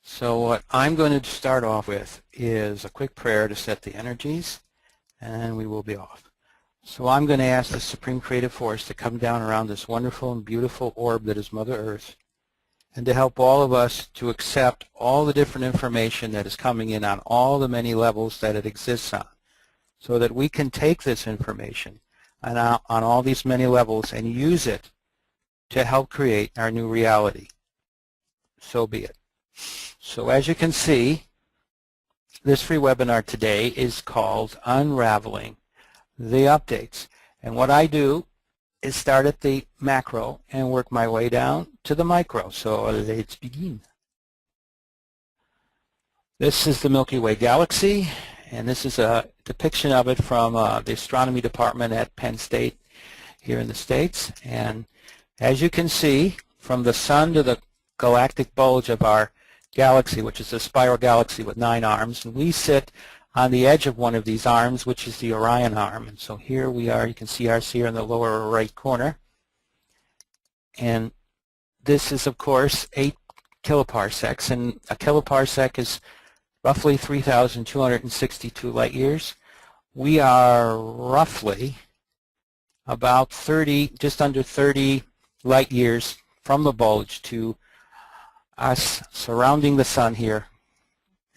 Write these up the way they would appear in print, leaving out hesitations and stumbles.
So what I'm going to start off with is a quick prayer to set the energies, and we will be off. So I'm going to ask the Supreme Creative Force to come down around this wonderful and beautiful orb that is Mother Earth, and to help all of us to accept all the different information that is coming in on all the many levels that it exists on, so that we can take this information on all these many levels and use it to help create our new reality. So be it. So as you can see, this free webinar today is called Unraveling the Updates. And what I do is start at the macro and work my way down to the micro. So let's begin. This is the Milky Way galaxy, and this is a depiction of it from the astronomy department at Penn State here in the States. And as you can see, from the sun to the galactic bulge of our galaxy, which is a spiral galaxy with 9 arms, and we sit on the edge of one of these arms, which is the Orion arm. And so here we are. You can see ours here in the lower right corner. And this is, of course, 8 kiloparsecs, and a kiloparsec is roughly 3,262 light years. We are roughly about 30, just under 30 light years from the bulge to us surrounding the sun here.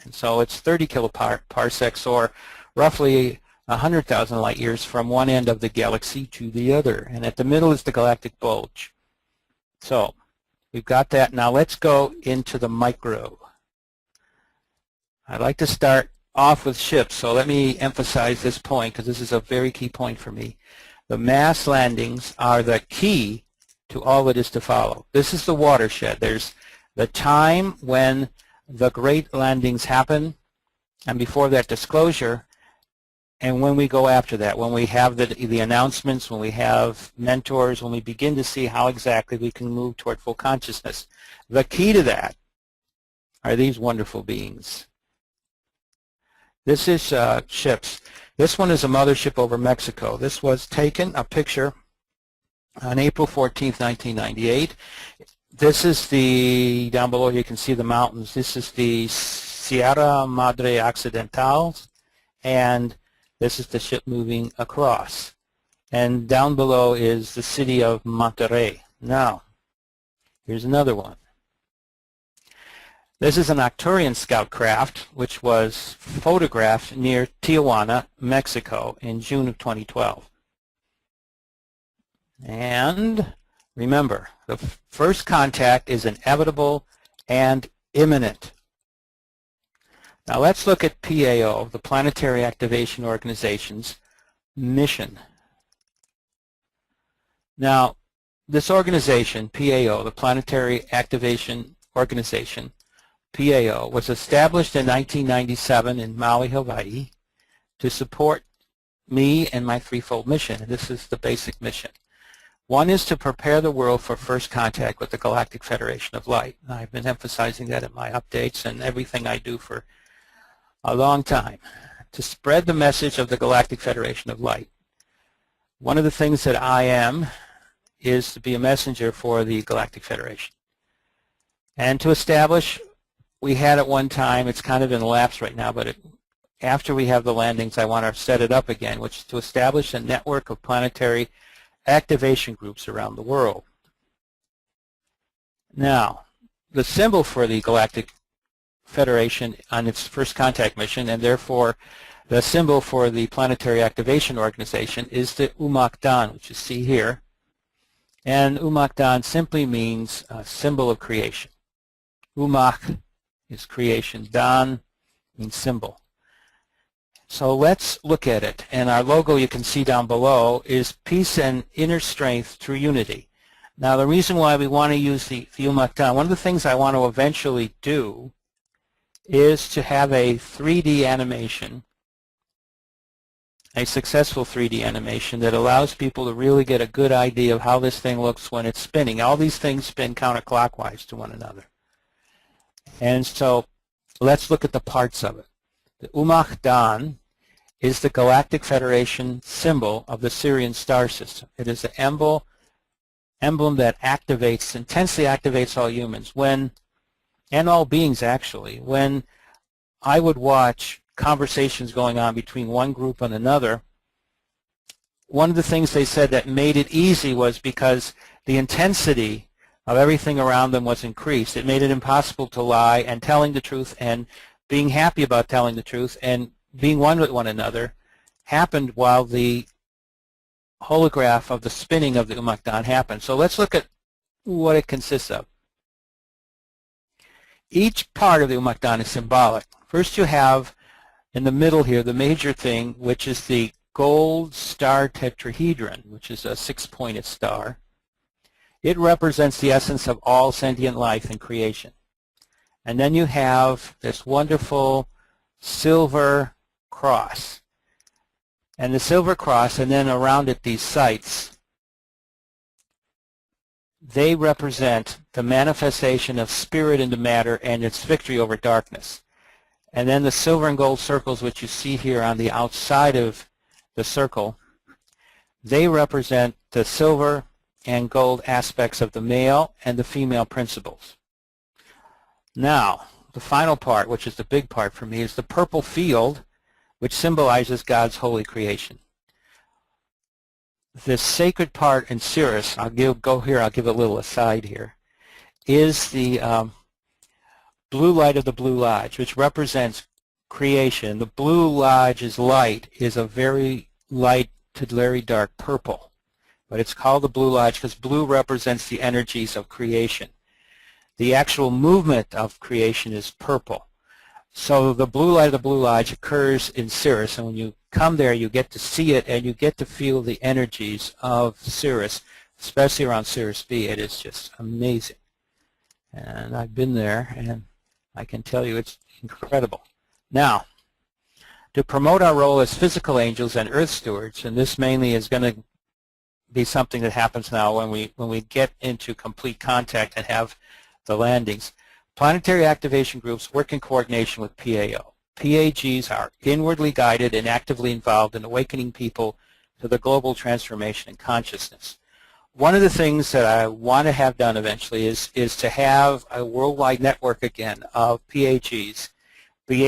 And so it's 30 kiloparsecs, or roughly 100,000 light years from one end of the galaxy to the other. And at the middle is the galactic bulge. So we've got that. Now let's go into the micro. I'd like to start off with ships, so let me emphasize this point because this is a very key point for me. The mass landings are the key to all that is to follow. This is the watershed. There's the time when the great landings happen, and before that disclosure, and when we go after that, when we have the announcements, when we have mentors, when we begin to see how exactly we can move toward full consciousness. The key to that are these wonderful beings. This is ships. This one is a mothership over Mexico. This was taken, a picture, on April 14th, 1998. This is the, down below you can see the mountains. This is the Sierra Madre Occidental, and this is the ship moving across. And down below is the city of Monterrey. Now, here's another one. This is an Arcturian scout craft, which was photographed near Tijuana, Mexico, in June of 2012. And remember, the first contact is inevitable and imminent. Now let's look at PAO, the Planetary Activation Organization's mission. Now, this organization, PAO, the Planetary Activation Organization, PAO, was established in 1997 in Maui, Hawaii, to support me and my threefold mission. This is the basic mission. One is to prepare the world for first contact with the Galactic Federation of Light. I've been emphasizing that in my updates and everything I do for a long time, to spread the message of the Galactic Federation of Light. One of the things that I am is to be a messenger for the Galactic Federation. And to establish, we had at one time, it's kind of in lapse right now, but after we have the landings, I want to set it up again, which is to establish a network of planetary activation groups around the world. Now, the symbol for the Galactic Federation on its first contact mission, and therefore the symbol for the Planetary Activation Organization, is the Umakdan, which you see here. And Umakdan simply means a symbol of creation. Umak is creation. Dan means symbol. So let's look at it. And our logo you can see down below is peace and inner strength through unity. Now the reason why we want to use the Umakdan, one of the things I want to eventually do is to have a 3D animation, a successful 3D animation that allows people to really get a good idea of how this thing looks when it's spinning. All these things spin counterclockwise to one another. And so let's look at the parts of it. The Umakdan is the Galactic Federation symbol of the Sirian star system. It is the emblem that activates, intensely activates all humans. When and all beings actually, when I would watch conversations going on between one group and another, one of the things they said that made it easy was because the intensity of everything around them was increased. It made it impossible to lie, and telling the truth and being happy about telling the truth and being one with one another happened while the holograph of the spinning of the Umakdan happened. So let's look at what it consists of. Each part of the Umakdan is symbolic. First you have in the middle here the major thing, which is the gold star tetrahedron, which is a six-pointed star. It represents the essence of all sentient life and creation. And then you have this wonderful silver cross. And the silver cross, and then around it these sights, they represent the manifestation of spirit into matter and its victory over darkness. And then the silver and gold circles, which you see here on the outside of the circle, they represent the silver and gold aspects of the male and the female principles. Now, the final part, which is the big part for me, is the purple field, which symbolizes God's holy creation. This sacred part in Sirius, I'll give a little aside here, is the blue light of the Blue Lodge, which represents creation. The Blue Lodge's light is a very light to very dark purple, but it's called the Blue Lodge because blue represents the energies of creation. The actual movement of creation is purple. So the blue light of the Blue Lodge occurs in Sirius, and when you come there you get to see it and you get to feel the energies of Sirius, especially around Sirius B. It is just amazing. And I've been there and I can tell you it's incredible. Now, to promote our role as physical angels and earth stewards, and this mainly is going to be something that happens now when we get into complete contact and have the landings, planetary activation groups work in coordination with PAO. PAGs are inwardly guided and actively involved in awakening people to the global transformation in consciousness. One of the things that I want to have done eventually is to have a worldwide network again of PAGs be